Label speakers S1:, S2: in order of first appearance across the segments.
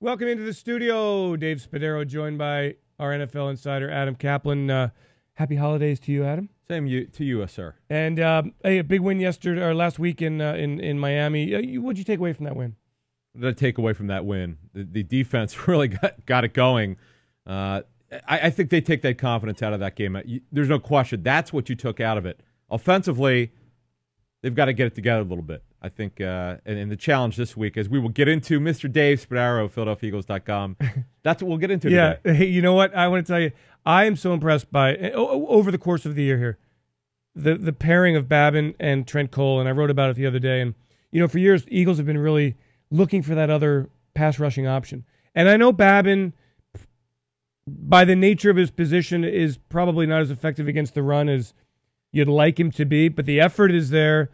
S1: Welcome into the studio. Dave Spadaro joined by our NFL insider, Adam Caplan. Happy holidays to you, Adam.
S2: Same to you, sir.
S1: And hey, a big win yesterday or last week in Miami. What'd you take away from that win?
S2: What did I take away from that win? The defense really got it going. I think they take that confidence out of that game. There's no question. That's what you took out of it. Offensively, they've got to get it together a little bit. I think, and the challenge this week, as we will get into Mr. Dave Spadaro, PhiladelphiaEagles.com. That's what we'll get into today.
S1: Hey, you know what? I want to tell you, I am so impressed by, over the course of the year here, the pairing of Babin and Trent Cole, and I wrote about it the other day. And, for years, Eagles have been really looking for that other pass rushing option. And I know Babin, by the nature of his position, is probably not as effective against the run as you'd like him to be, but the effort is there.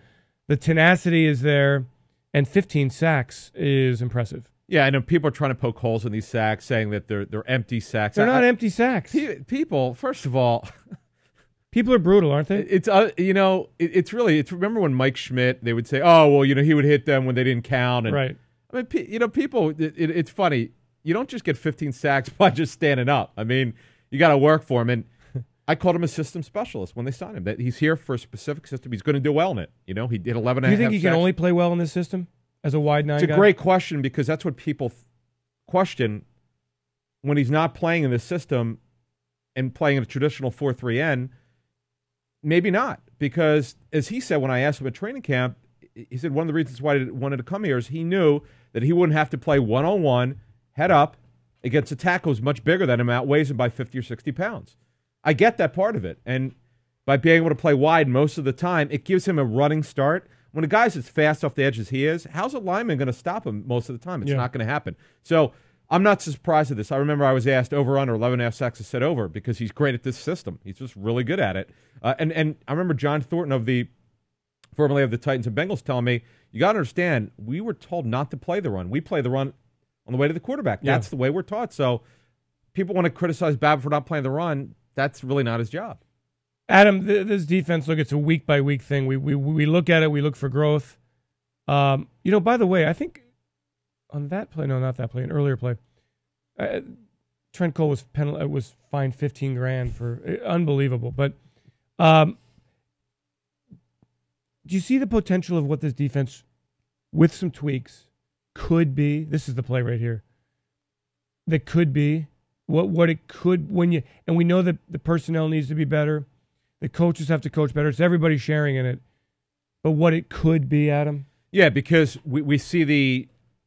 S1: The tenacity is there, and 15 sacks is impressive.
S2: Yeah, I know people are trying to poke holes in these sacks, saying that they're empty sacks.
S1: They're not empty sacks.
S2: People, first of all,
S1: people are brutal, aren't they?
S2: It's remember when Mike Schmidt, they would say, oh, well, he would hit them when they didn't count. And,
S1: right.
S2: I mean, people, it's funny. You don't just get 15 sacks by just standing up. I mean, you got to work for him. And I called him a system specialist when they signed him. That he's here for a specific system. He's going to do well in it. He did 11
S1: Do you think he can only play well in this system as a wide nine guy?
S2: It's a great question, because that's what people question when he's not playing in this system and playing in a traditional 4-3-N. Maybe not, because as he said when I asked him at training camp, he said one of the reasons why he wanted to come here is he knew that he wouldn't have to play one-on-one, head up, against a tackle who's much bigger than him, outweighs him by 50 or 60 pounds. I get that part of it. And by being able to play wide most of the time, it gives him a running start. When a guy's as fast off the edge as he is, how's a lineman going to stop him most of the time? It's not going to happen. So I'm not surprised at this. I remember I was asked over under 11.5 sacks. I said over, because he's great at this system. He's just really good at it. And I remember John Thornton formerly of the Titans and Bengals, telling me, you got to understand, we were told not to play the run. We play the run on the way to the quarterback. That's the way we're taught. So people want to criticize Babbitt for not playing the run. That's really not his job.
S1: Adam, this defense, look, it's a week-by-week thing. We look at it. We look for growth. By the way, I think on that play, no, not that play, an earlier play, Trent Cole was fined $15,000 for unbelievable. But do you see the potential of what this defense, with some tweaks, could be? This is the play right here. That could be. What it could, and we know that the personnel needs to be better. The coaches have to coach better. It's everybody sharing in it. But what it could be, Adam?
S2: Yeah, because we see the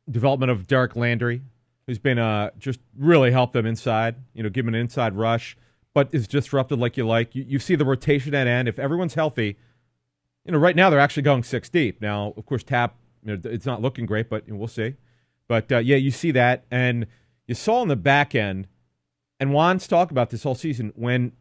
S2: development of Derek Landry, who's been just really helped them inside, give them an inside rush, but is disrupted like you like. You see the rotation at end. If everyone's healthy, right now they're actually going 6 deep. Now, of course, Tap, it's not looking great, but we'll see. But, you see that. And you saw in the back end, and Juan's talked about this all season, when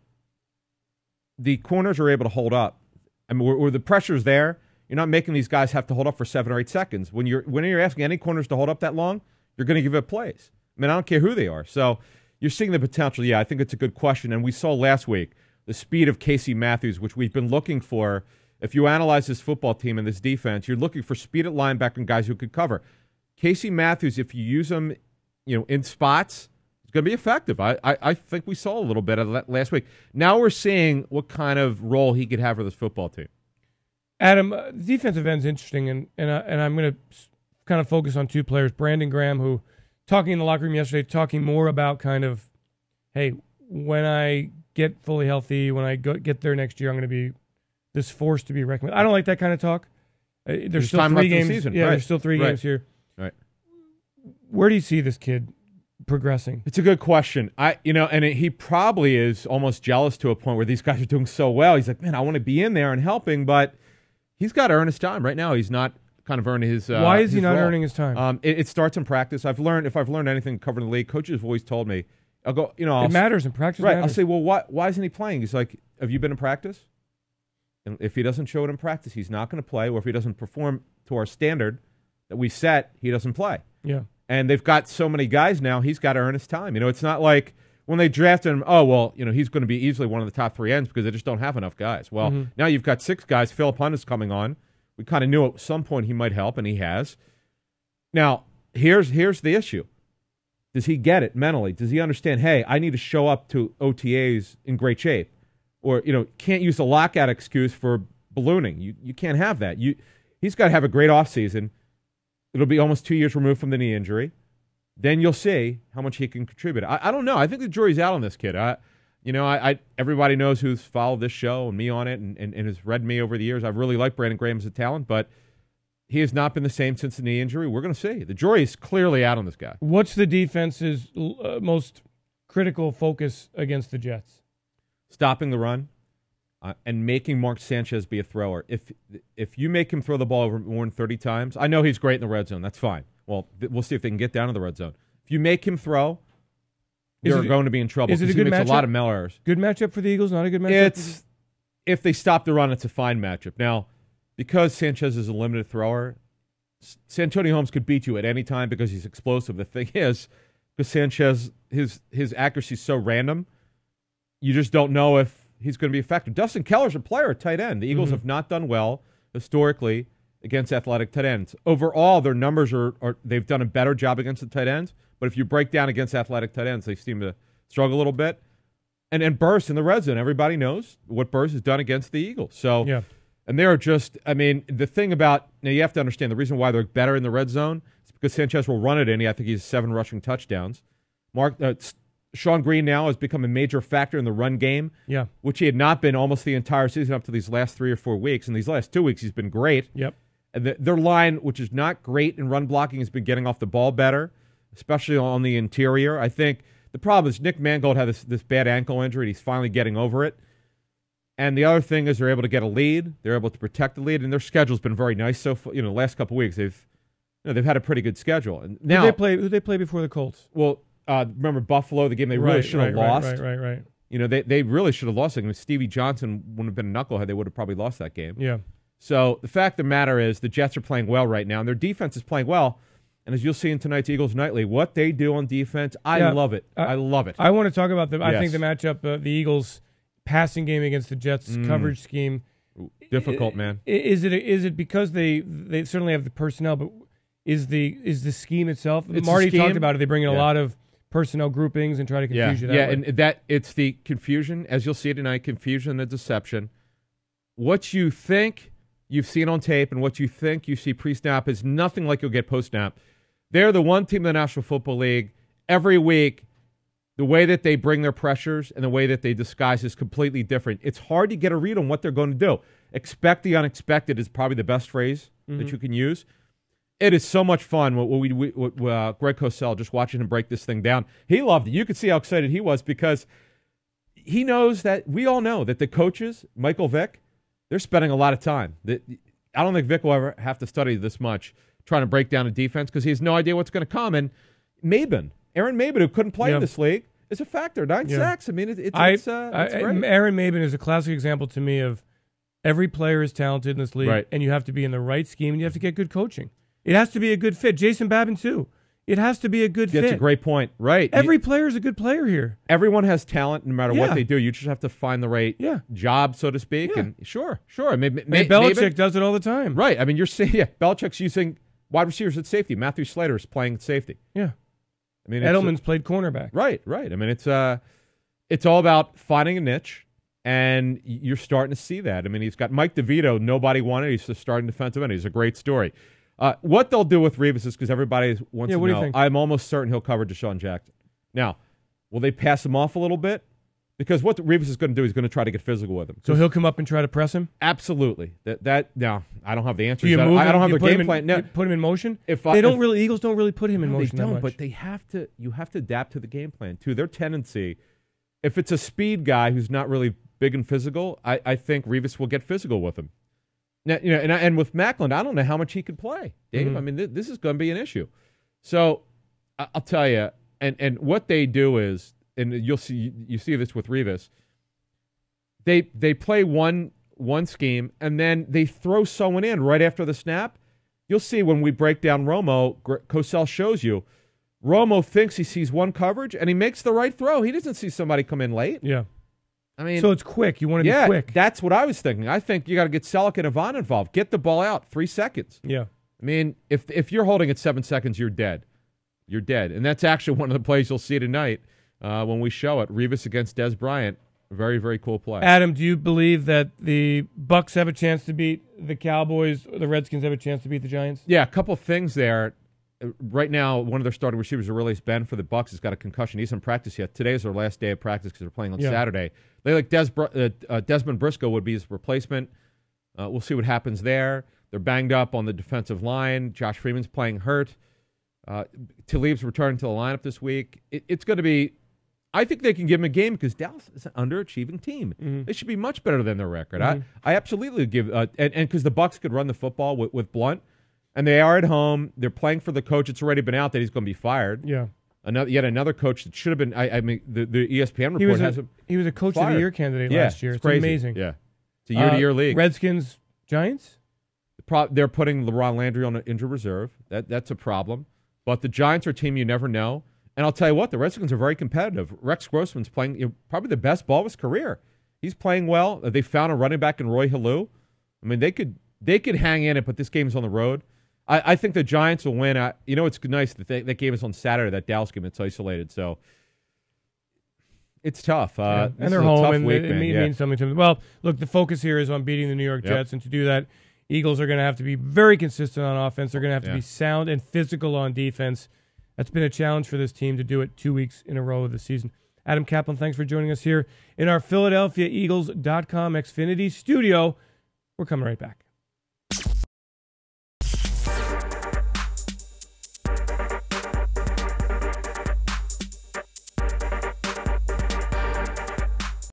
S2: the corners are able to hold up, I mean, where the pressure's there, you're not making these guys have to hold up for 7 or 8 seconds. When you're asking any corners to hold up that long, you're going to give up plays. I mean, I don't care who they are. So you're seeing the potential. Yeah, I think it's a good question. And we saw last week the speed of Casey Matthews, which we've been looking for. If you analyze this football team and this defense, you're looking for speed at linebacker and guys who could cover. Casey Matthews, if you use him, in spots, going to be effective. I think we saw a little bit of that last week. Now we're seeing what kind of role he could have for this football team.
S1: Adam, defensive end's interesting, and I'm going to kind of focus on 2 players. Brandon Graham, who, talking in the locker room yesterday, talking more about kind of, hey, when I get fully healthy, when I get there next year, I'm going to be this force to be reckoned with. I don't like that kind of talk. There's still 3 games.
S2: Season.
S1: Yeah,
S2: right.
S1: There's still 3 games here.
S2: Right.
S1: Where do you see this kid progressing?
S2: It's a good question. He probably is almost jealous to a point where these guys are doing so well. He's like, man, I want to be in there and helping, but he's got to earn his time. Right now, he's not kind of earning his.
S1: Why is he not
S2: role.
S1: earning his time?
S2: It starts in practice. If I've learned anything covering the league, coaches have always told me, I'll go,
S1: it matters in practice.
S2: Right.
S1: Matters.
S2: I'll say, well, why isn't he playing? He's like, have you been in practice? And if he doesn't show it in practice, he's not going to play. Or if he doesn't perform to our standard that we set, he doesn't play.
S1: Yeah.
S2: And they've got so many guys now, he's got to earn his time. It's not like when they drafted him, oh, well, he's going to be easily one of the top 3 ends because they just don't have enough guys. Well, now you've got 6 guys. Philip Hunt is coming on. We kind of knew at some point he might help, and he has. Now, here's the issue. Does he get it mentally? Does he understand, hey, I need to show up to OTAs in great shape? Or, can't use the lockout excuse for ballooning. You can't have that. He's got to have a great offseason. It'll be almost 2 years removed from the knee injury. Then you'll see how much he can contribute. I don't know. I think the jury's out on this kid. Everybody knows who's followed this show and me on it and has read me over the years. I've really liked Brandon Graham as a talent, but he has not been the same since the knee injury. We're going to see. The jury is clearly out on this guy.
S1: What's the defense's most critical focus against the Jets?
S2: Stopping the run and making Mark Sanchez be a thrower. If you make him throw the ball over more than 30 times, I know he's great in the red zone. That's fine. Well, we'll see if they can get down to the red zone. If you make him throw, they're going to be in trouble because he makes a lot of Mel errors.
S1: Good matchup for the Eagles? Not a good matchup?
S2: If they stop the run, it's a fine matchup. Now, because Sanchez is a limited thrower, Santonio Holmes could beat you at any time because he's explosive. The thing is, because Sanchez, his accuracy is so random, you just don't know if he's going to be effective. Dustin Keller's a player at tight end. The Eagles have not done well historically against athletic tight ends. Overall, their numbers are they've done a better job against the tight ends, but if you break down against athletic tight ends, they seem to struggle a little bit. And Burris in the red zone, everybody knows what Burris has done against the Eagles. So,
S1: yeah.
S2: And they're just, the thing about, now you have to understand the reason why they're better in the red zone is because Sanchez will run it in. I think he's 7 rushing touchdowns. Sean Green now has become a major factor in the run game, which he had not been almost the entire season up to these last 3 or 4 weeks. And these last 2 weeks, he's been great.
S1: Yep.
S2: And their line, which is not great in run blocking, has been getting off the ball better, especially on the interior. I think the problem is Nick Mangold had this bad ankle injury, and he's finally getting over it. And the other thing is they're able to get a lead. They're able to protect the lead, and their schedule's been very nice so far. The last couple of weeks they've had a pretty good schedule. And now
S1: who they play before the Colts?
S2: Well, remember Buffalo, the game they really should have lost.
S1: Right.
S2: They really should have lost it. If Stevie Johnson wouldn't have been a knucklehead, they would have probably lost that game.
S1: Yeah.
S2: So the fact of the matter is the Jets are playing well right now, and their defense is playing well. And as you'll see in tonight's Eagles Nightly, what they do on defense, I love it. I love it.
S1: I want to talk about them. Yes. I think the matchup, the Eagles' passing game against the Jets' coverage scheme.
S2: Difficult, man.
S1: Is it because they certainly have the personnel, but is the scheme itself? Marty talked about it. They bring in a lot of personnel groupings and try to confuse you that way.
S2: And it's the confusion, as you'll see tonight, confusion and deception. What you think you've seen on tape and what you think you see pre-snap is nothing like you'll get post-snap. They're the one team in the National Football League. Every week, the way that they bring their pressures and the way that they disguise is completely different. It's hard to get a read on what they're going to do. Expect the unexpected is probably the best phrase that you can use. It is so much fun. What Greg Cosell, just watching him break this thing down, he loved it. You could see how excited he was because he knows that we all know that the coaches, Michael Vick, they're spending a lot of time. I don't think Vick will ever have to study this much trying to break down a defense because he has no idea what's going to come. And Aaron Maben, who couldn't play in this league, is a factor. 9 sacks. I mean, it's great.
S1: Aaron Maben is a classic example to me of every player is talented in this league, and you have to be in the right scheme, and you have to get good coaching. It has to be a good fit. Jason Babin, too. It has to be a good fit.
S2: That's a great point. Right.
S1: Every player is a good player here.
S2: Everyone has talent no matter what they do. You just have to find the right job, so to speak. Yeah. And sure.
S1: Belichick does it all the time.
S2: Right. I mean, you're saying, Belichick's using wide receivers at safety. Matthew Slater is playing at safety.
S1: Yeah.
S2: I mean,
S1: Edelman's played cornerback.
S2: Right. I mean, it's all about finding a niche, and you're starting to see that. I mean, he's got Mike DeVito. Nobody wanted. He's the starting defensive end. He's a great story. What they'll do with Revis is because everybody wants to know. Do you think? I'm almost certain he'll cover Deshaun Jackson. Now, will they pass him off a little bit? Because what Revis is going to do, he's going to try to get physical with him.
S1: So he'll come up and try to press him?
S2: Absolutely. Now, I don't have the answer.
S1: I
S2: don't have the game plan.
S1: No. Put him in motion? Eagles don't really put him in motion that much.
S2: But you have to adapt to the game plan, too. Their tendency, if it's a speed guy who's not really big and physical, I think Revis will get physical with him. Now, and with Macklin, I don't know how much he could play, Dave. I mean, this is going to be an issue. So I'll tell you, and what they do is, and you see this with Revis, they play one scheme, and then they throw someone in right after the snap. You'll see when we break down Romo, Cosell shows you, Romo thinks he sees one coverage, and he makes the right throw. He doesn't see somebody come in late.
S1: Yeah.
S2: I mean,
S1: so it's quick. You want to be quick.
S2: That's what I was thinking. I think you got to get Selleck and Avant involved. Get the ball out 3 seconds.
S1: Yeah.
S2: I mean, if you're holding it 7 seconds, you're dead. you're dead. And that's actually one of the plays you'll see tonight when we show it. Revis against Des Bryant. Very, very cool play.
S1: Adam, do you believe that the Bucks have a chance to beat the Cowboys, or the Redskins have a chance to beat the Giants?
S2: Yeah, a couple things there. Right now, one of their starting receivers, Aurelius Ben for the Bucks, has got a concussion. He's in practice yet. Today's their last day of practice because they're playing on Saturday. They like Desmond Briscoe would be his replacement. We'll see what happens there. They're banged up on the defensive line. Josh Freeman's playing hurt. Talib's returning to the lineup this week. It's going to be. I think they can give him a game because Dallas is an underachieving team. Mm-hmm. They should be much better than their record. Mm-hmm. I absolutely give and because the Bucks could run the football with Blunt, and they are at home. They're playing for the coach. It's already been out that he's going to be fired.
S1: Yeah,
S2: yet another coach that should have been. I mean, the ESPN report has him.
S1: He was a coach
S2: fired.
S1: of the year candidate last year. It's
S2: crazy.
S1: Amazing.
S2: Yeah, it's a year-to-year league.
S1: Redskins, Giants.
S2: They're putting LeBron Landry on an injured reserve. That's a problem. But the Giants are a team you never know. And I'll tell you what, the Redskins are very competitive. Rex Grossman's playing probably the best ball of his career. He's playing well. They found a running back in Roy Halou. I mean, they could hang in it, but this game's on the road. I think the Giants will win. It's nice that that game is on Saturday, that Dallas game. It's isolated, so it's tough.
S1: And they're home, and it means something to them. Well, look, the focus here is on beating the New York Jets, and to do that, Eagles are going to have to be very consistent on offense. They're going to have to be sound and physical on defense. That's been a challenge for this team to do it 2 weeks in a row of the season. Adam Caplan, thanks for joining us here in our PhiladelphiaEagles.com Xfinity studio. We're coming right back.